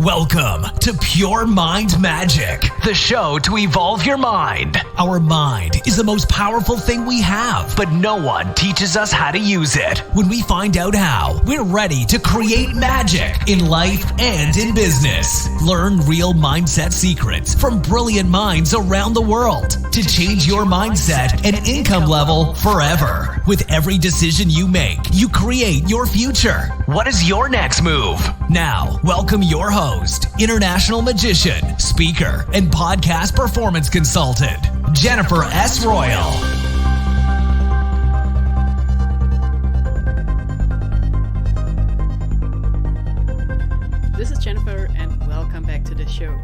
Welcome to Pure Mind Magic, the show to evolve your mind. Our mind is the most powerful thing we have, but no one teaches us how to use it. When we find out how, we're ready to create magic in life and in business. Learn real mindset secrets from brilliant minds around the world to change your mindset and income level forever. With every decision you make, you create your future. What is your next move? Now, welcome your host, international magician, speaker, and podcast performance consultant, Jennifer S. Royal. This is Jennifer, and welcome back to the show.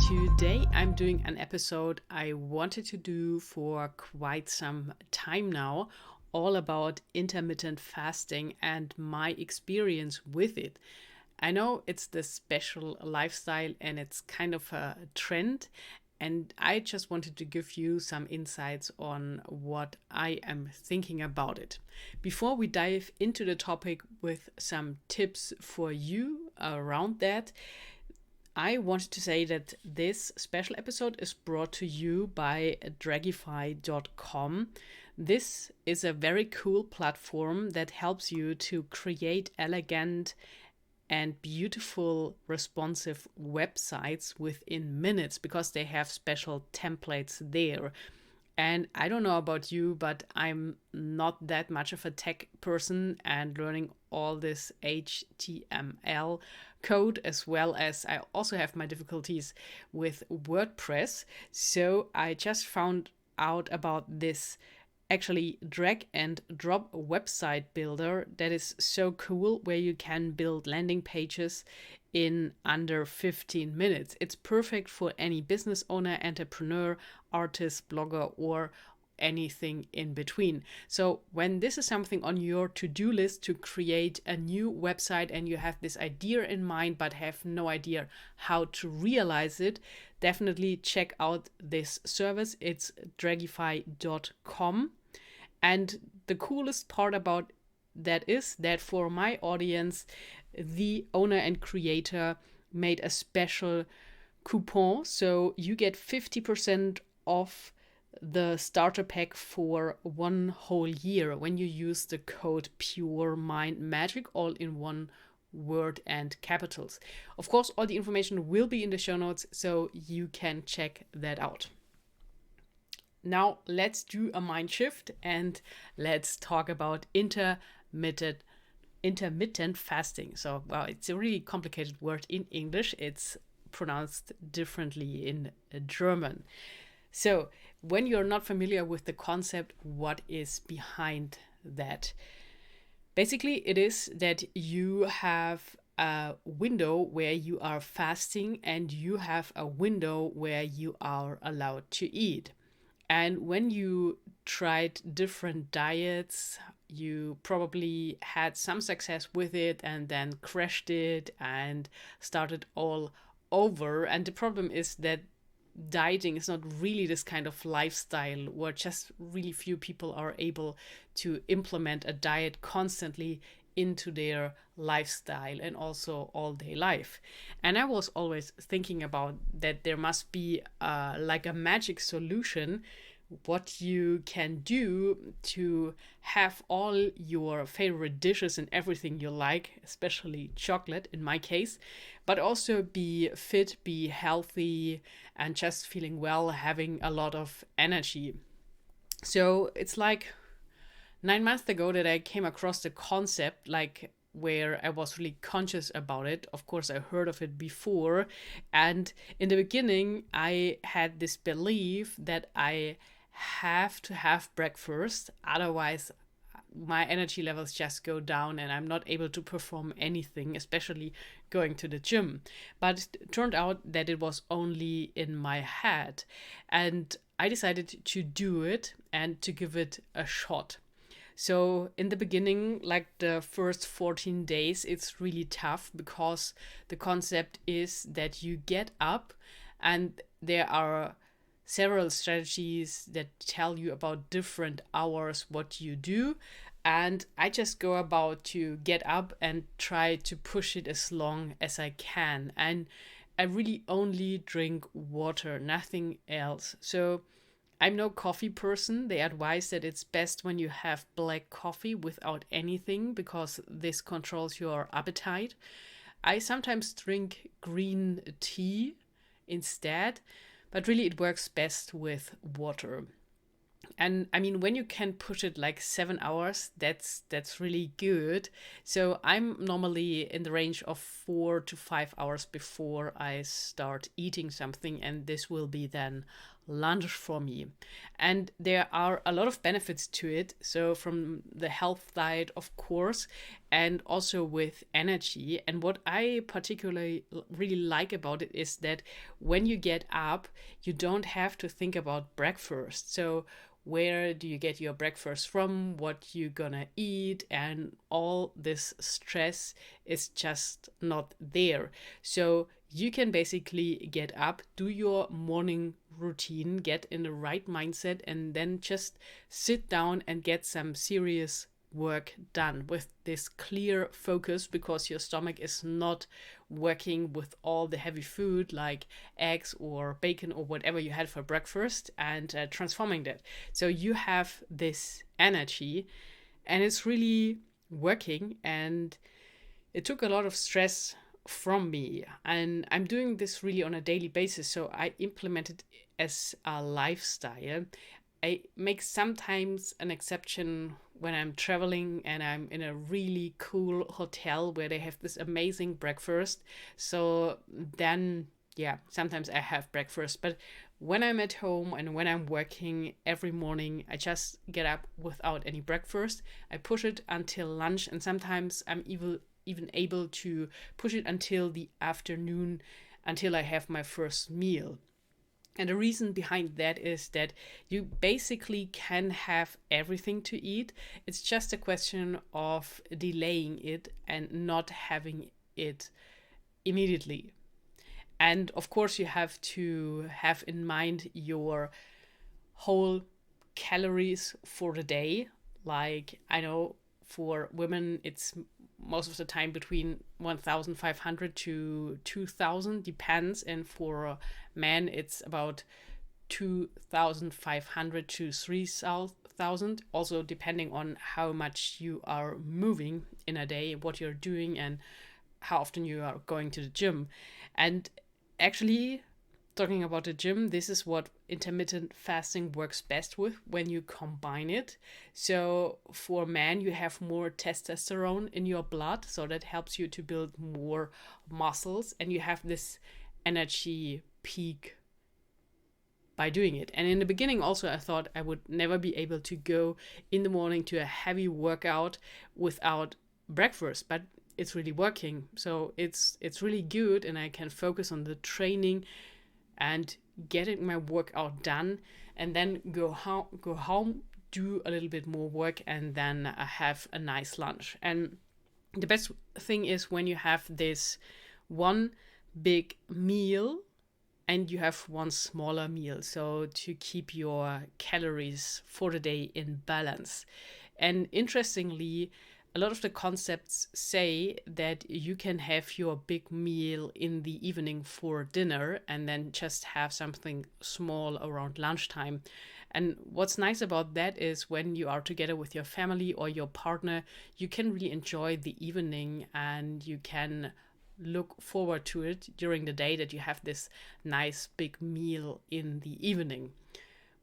Today I'm doing an episode I wanted to do for quite some time now, all about intermittent fasting and my experience with it. I know it's the special lifestyle and it's kind of a trend, and I just wanted to give you some insights on what I am thinking about it. Before we dive into the topic with some tips for you around that, I wanted to say that this special episode is brought to you by Dragify.com. This is a very cool platform that helps you to create elegant and beautiful responsive websites within minutes because they have special templates there. And I don't know about you, but I'm not that much of a tech person, and learning all this HTML code, as well as I also have my difficulties with WordPress. So I just found out about this actually drag and drop website builder that is so cool, where you can build landing pages in under 15 minutes. It's perfect for any business owner, entrepreneur, artist, blogger, or anything in between. So when this is something on your to-do list to create a new website and you have this idea in mind but have no idea how to realize it, definitely check out this service. It's Dragify.com. And the coolest part about that is that for my audience, the owner and creator made a special coupon. So you get 50% off the starter pack for one whole year when you use the code Pure Mind Magic, all in one word and capitals. Of course, all the information will be in the show notes, so you can check that out. Now let's do a mind shift and let's talk about intermittent fasting. So, well, it's a really complicated word in English. It's pronounced differently in German. So when you're not familiar with the concept, what is behind that? Basically, it is that you have a window where you are fasting and you have a window where you are allowed to eat. And when you tried different diets, you probably had some success with it and then crashed it and started all over. And the problem is that dieting is not really this kind of lifestyle where just really few people are able to implement a diet constantly into their lifestyle and also all day life. And I was always thinking about that there must be like a magic solution, what you can do to have all your favorite dishes and everything you like, especially chocolate in my case, but also be fit, be healthy, and just feeling well, having a lot of energy. So it's like 9 months ago that I came across the concept, like where I was really conscious about it. Of course, I heard of it before. And in the beginning, I had this belief that I have to have breakfast, otherwise my energy levels just go down and I'm not able to perform anything, especially going to the gym. But it turned out that it was only in my head, and I decided to do it and to give it a shot. So in the beginning, like the first 14 days, it's really tough because the concept is that you get up and there are several strategies that tell you about different hours what you do. And I just go about to get up and try to push it as long as I can. And I really only drink water, nothing else. So I'm no coffee person. They advise that it's best when you have black coffee without anything because this controls your appetite. I sometimes drink green tea instead, but really it works best with water. And I mean, when you can push it like 7 hours, that's really good. So I'm normally in the range of 4 to 5 hours before I start eating something, and this will be then lunch for me. And there are a lot of benefits to it. So from the health side, of course, and also with energy. And what I particularly really like about it is that when you get up, you don't have to think about breakfast. So where do you get your breakfast from, what you're gonna eat, and all this stress is just not there. So you can basically get up, do your morning routine, get in the right mindset, and then just sit down and get some serious work done with this clear focus, because your stomach is not working with all the heavy food like eggs or bacon or whatever you had for breakfast and transforming that. So you have this energy and it's really working, and it took a lot of stress from me, and I'm doing this really on a daily basis. So I implemented as a lifestyle. I make sometimes an exception when I'm traveling and I'm in a really cool hotel where they have this amazing breakfast. So then, yeah, sometimes I have breakfast. But when I'm at home and when I'm working every morning, I just get up without any breakfast. I push it until lunch, and sometimes I'm even able to push it until the afternoon, until I have my first meal. And the reason behind that is that you basically can have everything to eat. It's just a question of delaying it and not having it immediately. And of course, you have to have in mind your whole calories for the day. Like, I know for women, it's most of the time between 1,500 to 2,000, depends. And for men, it's about 2,500 to 3,000, also depending on how much you are moving in a day, what you're doing, and how often you are going to the gym. And actually, talking about the gym, this is what intermittent fasting works best with when you combine it. So for men, you have more testosterone in your blood, so that helps you to build more muscles, and you have this energy peak by doing it. And in the beginning also, I thought I would never be able to go in the morning to a heavy workout without breakfast, but it's really working. So it's really good, and I can focus on the training and getting my workout done, and then go home, do a little bit more work, and then have a nice lunch. And the best thing is when you have this one big meal and you have one smaller meal, so to keep your calories for the day in balance. And interestingly, a lot of the concepts say that you can have your big meal in the evening for dinner and then just have something small around lunchtime. And what's nice about that is when you are together with your family or your partner, you can really enjoy the evening and you can look forward to it during the day, that you have this nice big meal in the evening.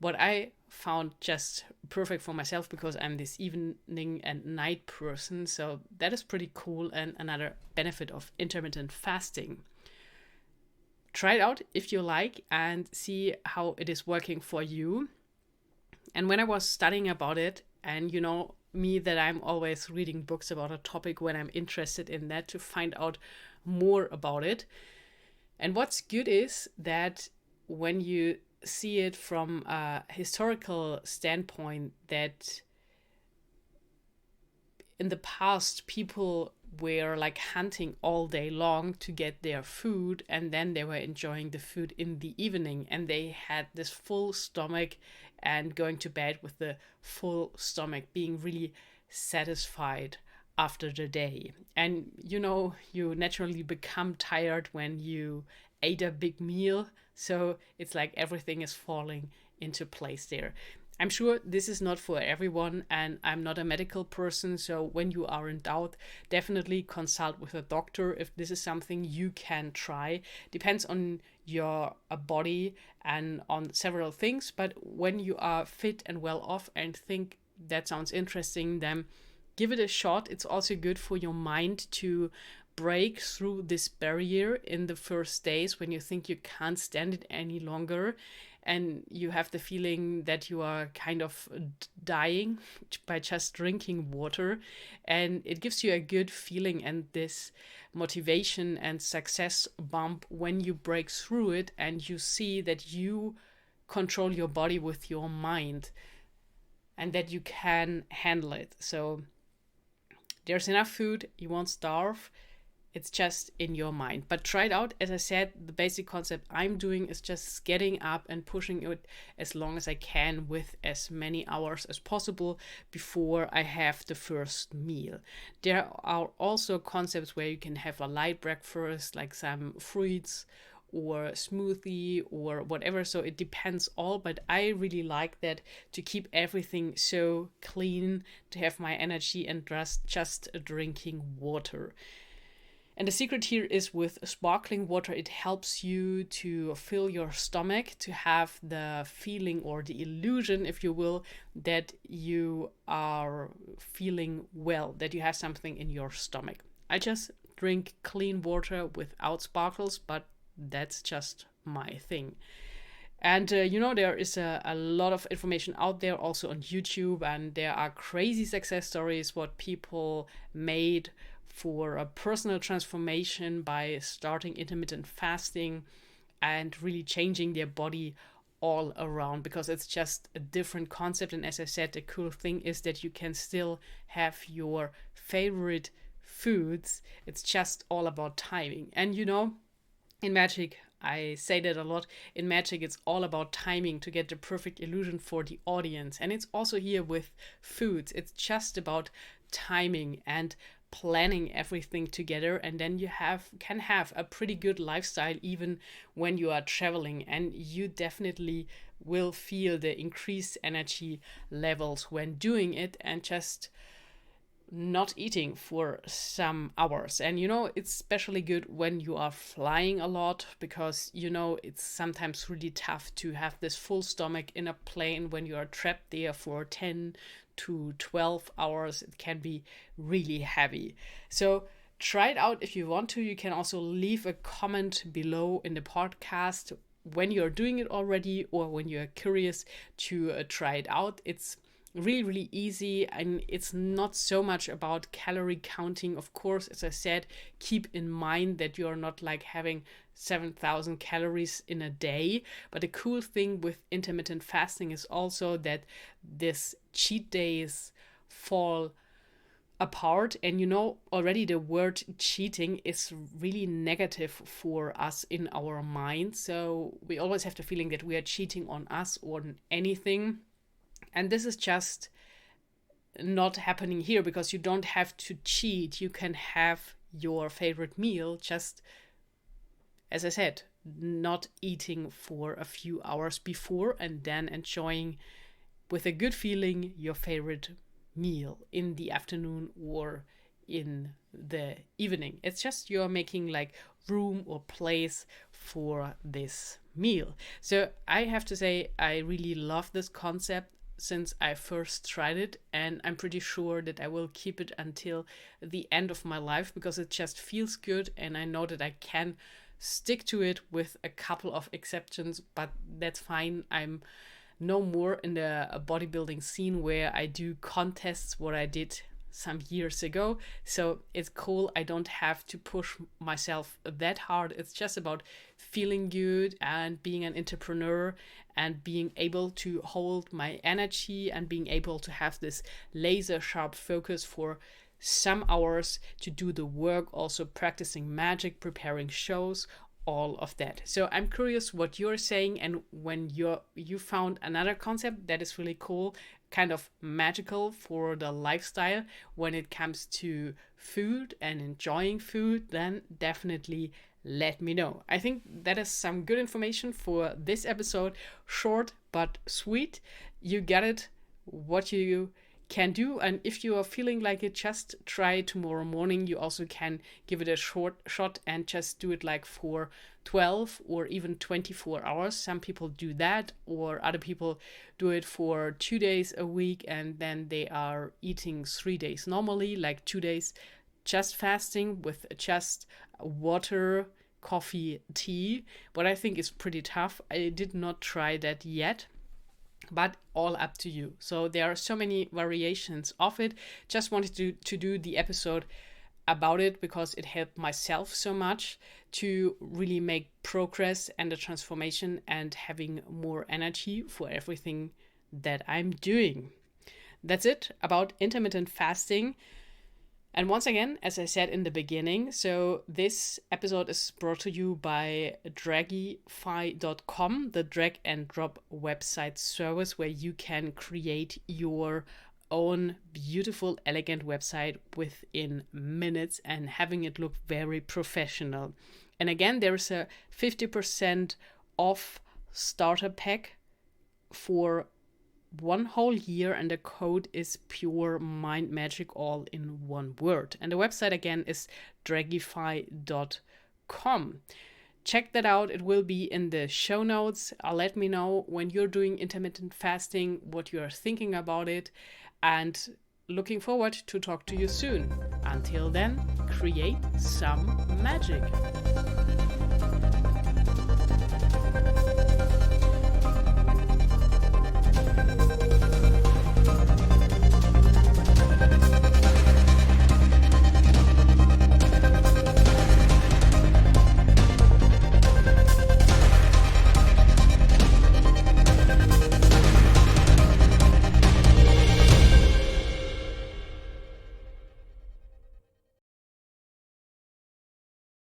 What I found just perfect for myself, because I'm this evening and night person, so that is pretty cool, and another benefit of intermittent fasting. Try it out if you like and see how it is working for you. And when I was studying about it, and you know me, that I'm always reading books about a topic when I'm interested in that to find out more about it. And what's good is that when you see it from a historical standpoint, that in the past people were like hunting all day long to get their food, and then they were enjoying the food in the evening, and they had this full stomach and going to bed with the full stomach, being really satisfied after the day. And you naturally become tired when you ate a big meal. So it's like everything is falling into place there. I'm sure this is not for everyone, and I'm not a medical person. So when you are in doubt, definitely consult with a doctor if this is something you can try. Depends on your body and on several things. But when you are fit and well off and think that sounds interesting, then give it a shot. It's also good for your mind to break through this barrier in the first days when you think you can't stand it any longer and you have the feeling that you are kind of dying by just drinking water. And it gives you a good feeling and this motivation and success bump when you break through it and you see that you control your body with your mind and that you can handle it. So there's enough food, you won't starve. It's just in your mind. But try it out. As I said, the basic concept I'm doing is just getting up and pushing it as long as I can with as many hours as possible before I have the first meal. There are also concepts where you can have a light breakfast, like some fruits or smoothie or whatever. So it depends all, but I really like that to keep everything so clean, to have my energy and just drinking water. And the secret here is with sparkling water, it helps you to fill your stomach, to have the feeling or the illusion, if you will, that you are feeling well, that you have something in your stomach. I just drink clean water without sparkles, but that's just my thing. And there is a lot of information out there also on YouTube, and there are crazy success stories what people made for a personal transformation by starting intermittent fasting and really changing their body all around, because it's just a different concept. And as I said, the cool thing is that you can still have your favorite foods. It's just all about timing. And in magic, I say that a lot. In magic, it's all about timing to get the perfect illusion for the audience. And it's also here with foods. It's just about timing and planning everything together, and then you can have a pretty good lifestyle even when you are traveling, and you definitely will feel the increased energy levels when doing it and just not eating for some hours. And it's especially good when you are flying a lot, because it's sometimes really tough to have this full stomach in a plane when you are trapped there for 10 to 12 hours. It can be really heavy. So try it out if you want to. You can also leave a comment below in the podcast when you're doing it already or when you're curious to try it out. It's really, really easy, and it's not so much about calorie counting. Of course, as I said, keep in mind that you're not like having 7,000 calories in a day. But the cool thing with intermittent fasting is also that this cheat days fall apart. And already the word cheating is really negative for us in our mind. So we always have the feeling that we are cheating on us or on anything. And this is just not happening here, because you don't have to cheat. You can have your favorite meal, just, as I said, not eating for a few hours before and then enjoying with a good feeling your favorite meal in the afternoon or in the evening. It's just you're making like room or place for this meal. So I have to say, I really love this concept since I first tried it, and I'm pretty sure that I will keep it until the end of my life, because it just feels good and I know that I can stick to it with a couple of exceptions, but that's fine. I'm no more in the bodybuilding scene where I do contests, what I did some years ago. So it's cool. I don't have to push myself that hard. It's just about feeling good and being an entrepreneur and being able to hold my energy and being able to have this laser sharp focus for some hours to do the work, also practicing magic, preparing shows, all of that. So I'm curious what you're saying, and when you found another concept that is really cool, kind of magical for the lifestyle when it comes to food and enjoying food, then definitely let me know. I think that is some good information for this episode. Short but sweet. You get it, what you can do, and if you are feeling like it, just try tomorrow morning. You also can give it a short shot and just do it like for 12 or even 24 hours. Some people do that, or other people do it for 2 days a week, and then they are eating 3 days normally, like 2 days just fasting with just water, coffee, tea. What I think is pretty tough. I did not try that yet, but all up to you. So there are so many variations of it. Just wanted to do the episode about it because it helped myself so much to really make progress and a transformation and having more energy for everything that I'm doing. That's it about intermittent fasting. And once again, as I said in the beginning, so this episode is brought to you by Draggify.com, the drag and drop website service where you can create your own beautiful, elegant website within minutes and having it look very professional. And again, there's a 50% off starter pack for 1 whole year, and the code is Pure Mind Magic, all in one word. And the website again is Draggify.com. Check that out. It will be in the show notes. Let me know when you're doing intermittent fasting, what you are thinking about it, and looking forward to talk to you soon. Until then, create some magic.